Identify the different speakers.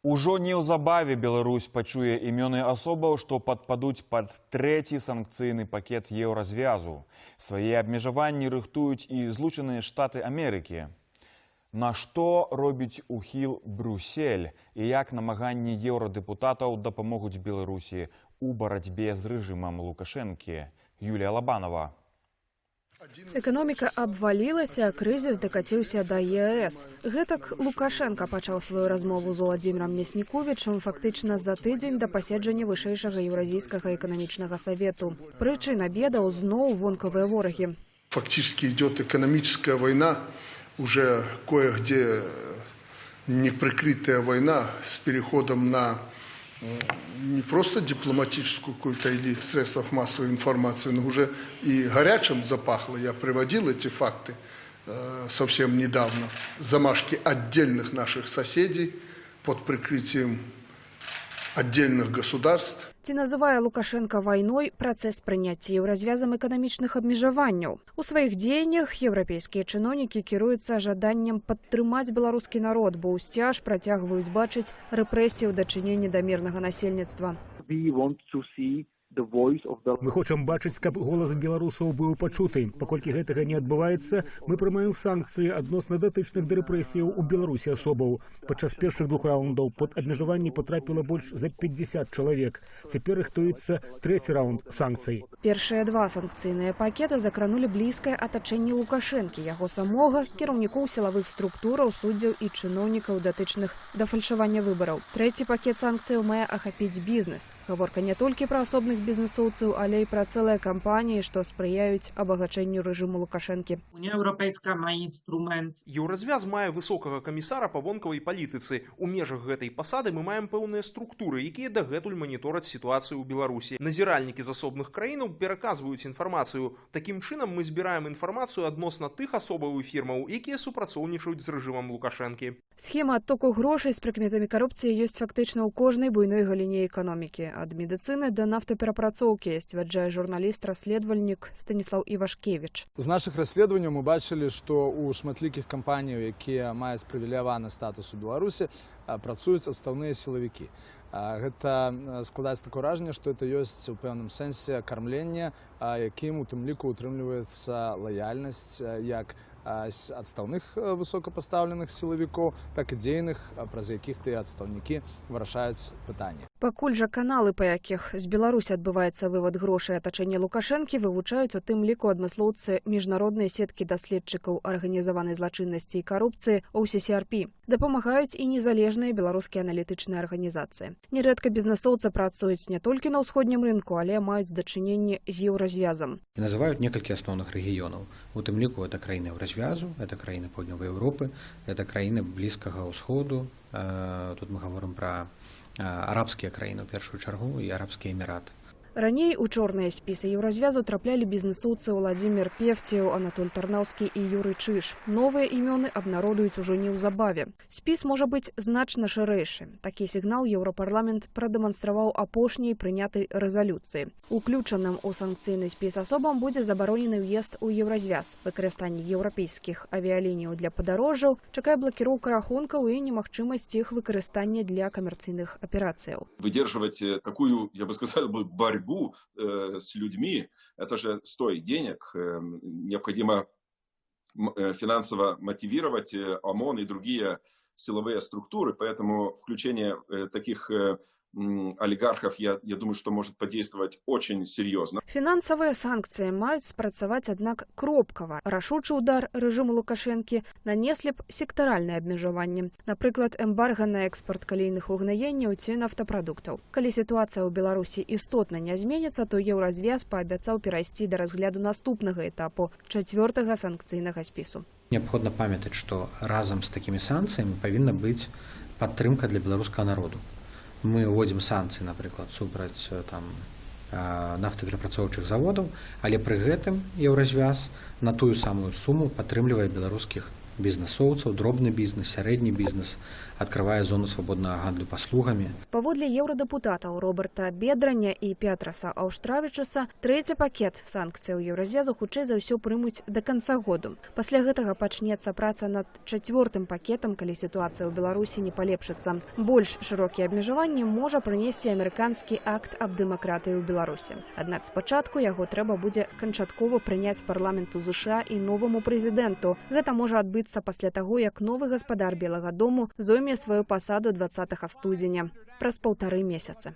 Speaker 1: Ужо неўзабаве Беларусь пачуе імёны асобаў, што падпадуць пад трэці санкцыйны пакет еўразвязу. Свае абмежаванні рыхтуюць і Злучаныя Штаты Амерыкі. На што робіць ухіл Брюссель і як намаганні еўрадэпутатаў дапамогуць Беларусі у барацьбе з рэжымам Лукашэнкі? Юлія Лабанова.
Speaker 2: Эканоміка абвалілася, крызіс дакаціўся да ЕС. Гэтак Лукашенко пачаў сваю размову з Уладзімірам Мясніковічам фактычна за тыдзень да паседжання вышэйшага еўразійскага эканамічнага савету. Прычына бедаў зноў вонкавыя ворагі.
Speaker 3: Фактически идет экономическая война, уже кое-где неприкрытая война с переходом на не просто дипломатическую какую-то или средствах массовой информации, но уже и горячим запахло. Я приводил эти факты совсем недавно. Замашки отдельных наших соседей под прикрытием отдельных государств.
Speaker 2: Ці называе Лукашенко вайной працэс прыняцця еўразвязам эканамічных абмежаванняў. У сваіх дзеяннях еўрапейскія чыноўнікі кіруюцца жаданнем падтрымаць беларускі народ, бо ўсцяж працягваюць бачыць рэпрэсіі ў дачыненні да мірнага насельніцтва.
Speaker 4: Мы хочам бачыць, каб голас беларусаў быў пачуты. Паколькі гэтага не адбываецца, мы прымаем санкцыі адносна датычных да рэпрэсіяў у Беларусі асобаў. Падчас першых двух раундаў пад абмежаванні потрапіла больш за 50 чалавек. Цяпер рыхтуецца трэці раунд санкцый.
Speaker 2: Першыя два санкцыйныя пакеты закранулі блізкае атачэнне Лукашэнкі, яго самога, кіраўнікоў сілавых структураў, суддзяў і чыноўнікаў датычных да фальшавання выбараў. Трэці пакет санкцыяў мае ахапіць бізнес. Гаворка не толькі пра асобных бізнесоўцаў, але і пра цэлыя кампаніі, што спрыяюць абагачэнню рэжыму Лукашэнкі.
Speaker 5: Еўразвяз мае высокага камісара па вонкавай палітыцы. У межах гэтай пасады мы маем пэўныя структуры, якія дагэтуль манітораць сітуацыю ў Беларусі. Назіральнікі з асобных краінаў пераказваюць інфармацыю. Такім чынам мы збіраем інфармацыю адносна тых асобаў і фірмаў, якія супрацоўнічаюць з рэжымам Лукашэнкі.
Speaker 2: Схема адтоку грошай з прыкметамі карупцыі ёсць фактычна ў кожнай буйной галіне эканомікі, ад медыцыны да нафтаперапрацоўкі, сцвярджае журналіст-расследавальнік Станіслав Івашкевіч.
Speaker 6: З нашых расследаванняў мы бачылі, што ў шматлікіх кампаніяў, якія маюць прывілеяваны статус у Беларусі, працуюць адстаўныя сілавікі. Гэта складаецца такое ўражанне, што это ёсць у пэўным сэнсе кармленне, якім у тым ліку утрымліваецца лаяльнасць як адстаўных высокапастаўленых сілавікоў, так і дзейных, праз якіх тыя адстаўнікі вырашаюць пытанні.
Speaker 2: Пакуль жа каналы, па якіх з Беларусі адбываецца вывад грошай атачэння Лукашэнкі, вывучаюць у тым ліку адмыслоўцы міжнароднай сеткі даследчыкаў арганізаванай злачыннасці і карупцыі OCCRP. Дапамагаюць і незалежныя беларускія аналітычныя арганізацыі. Нерэдка бізнесоўцы працуюць не толькі на ўсходнім рынку, але маюць дачыненне з еўразвязам.
Speaker 7: Называюць некалькі асноўных рэгіёнаў. У тым ліку это краіны еўразвязу, это краіны Паўднёвай Еўропы, это краіны Блізкага ўсходу. Тут мы гаворым пра арабскія краіны ў першую чаргу і арабскія эміраты.
Speaker 2: Раней у чорныя спісы еўразвязу траплялі бізнесоўцы Уладзімір Певцеў, Анатоль Тарнаўскі і Юрый Чыж. Новыя імёны абнародуюць ужо неўзабаве. Спіс можа быць значна шырэйшы. Такі сігнал Еўрапарламент прадэманстраваў апошняй прынятай рэзалюцыі. Уключаным у санкцыйны спіс асобам будзе забаронены ўезд у еўразвяз, выкарыстанне еўрапейскіх авіяліній для падарожжаў, чакае блакіроўка рахункаў і немагчымасць іх выкарыстання для камерцыйных аперацыяў.
Speaker 8: Выдерживать такую, я бы сказал, борьбу с людьми, это же стоит денег. Необходимо финансово мотивировать ОМОН и другие силовые структуры, поэтому включение таких олигархов, я думаю, что может подействовать очень серьезно.
Speaker 2: Фінансавыя санкцыі маюць спрацаваць, аднак кропкава. Рашучы удар рэжыму Лукашэнкі нанеслі б сектаральныя абмежаванні. Напрыклад, эмбарга на экспарт калійных угнаенняў ці нафтапрадуктаў. Калі сітуацыя ў Беларусі істотна не зменіцца, то еўразвяз паабяцаў перайсці да разгляду наступнага этапу чацвёртага санкцыйнага спісу.
Speaker 7: Неабходна памятаць, што разам з такімі санкцыямі павінна быць падтрымка для беларускага народу. Мы ўводзім санкцыі, напрыклад, супраць нафтаперапрацоўчых заводаў, але пры гэтым еўразвяз на тую самую суму падтрымлівае беларускіх бізнесоўцаў, дробны бізнес, сярэдні бізнес, открывая зону свободного гандлю паслугамі.
Speaker 2: Паводле еўрадэпутатаў Роберта Бедраня і Петраса Аўштравічуса, трэці пакет санкцыяў Еўразвязу хутчэй за ўсё прымуць да канца году. Пасля гэтага пачнецца праца над чацвёртым пакетам, калі сітуацыя ў Беларусі не палепшыцца. Больш шырокія абмежаванні можа прынесці амерыканскі акт аб дэмакратыі ў Беларусі. Аднак спачатку яго трэба будзе канчаткова прыняць парламенту ЗША і новаму прэзідэнту. Гэта можа адбыцца пасля таго, як новы гаспадар Белага дому зойме сваю пасаду 20 студзеня, праз 1,5 месяца.